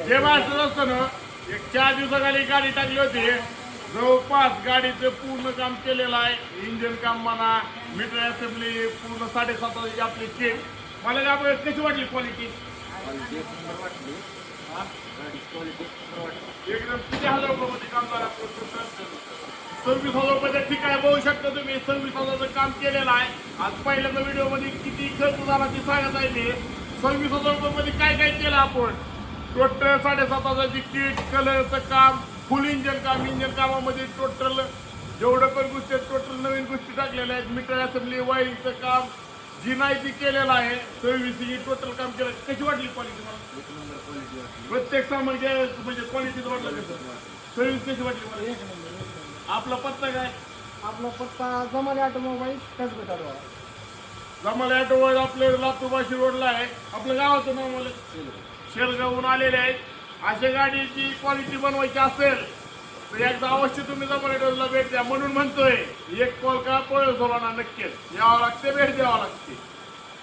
जे मास्टर असतं ना, एक 4 दिवसाखाली गाडी टाकली होती. जवळपास गाडीचं पूर्ण काम केलेलं आहे. इंजिन काम म्हणा, मीटर असेंब्ली पूर्ण 7.5 वाजची आपली किट. मला काय कशी वाटली क्वालिटी? एकदम किती हजार रुपयामध्ये काम झालं? 26,000 रुपये. ठीक आहे, बघू शकता तुम्ही 26,000चं काम केलेलं आहे. आज पहिल्यांदा व्हिडिओ मध्ये किती खर्च झाला ते सांगत आहे मी. 26,000 रुपये काय काय केलं आपण? टोटल 7.5 किट, कलरचं काम, फुल इंजन काम. इंजन कामामध्ये टोटल जेवढं पण गोष्टी टोटल नवीन गोष्टी टाकलेल्या आहेत. मीटर असेंब्ली, वायरिंगचं काम जी नाही ती केलेलं आहे. 26 टोटल काम केलं. कशी वाटली क्वालिटी? प्रत्येक सामान म्हणजे क्वालिटीच वाटलं कसं? 26 कशी वाटली मला? एक नंबर. आपला पत्ता काय? आपला पत्ता Jamale automobile कसबेटा road. Jamale automobile आपले लातूरबाशी रोडला आहे. आपलं गावाचं नाव मला शेरगावहून आलेले आहेत. अशा गाडीची क्वालिटी बनवायची असेल तर एकदा अवश्य तुम्ही जमाले ऑटोला भेट द्या. म्हणून म्हणतोय एक कॉल का पळस होणार नक्कीच यावं लागते, भेट द्यावं लागते.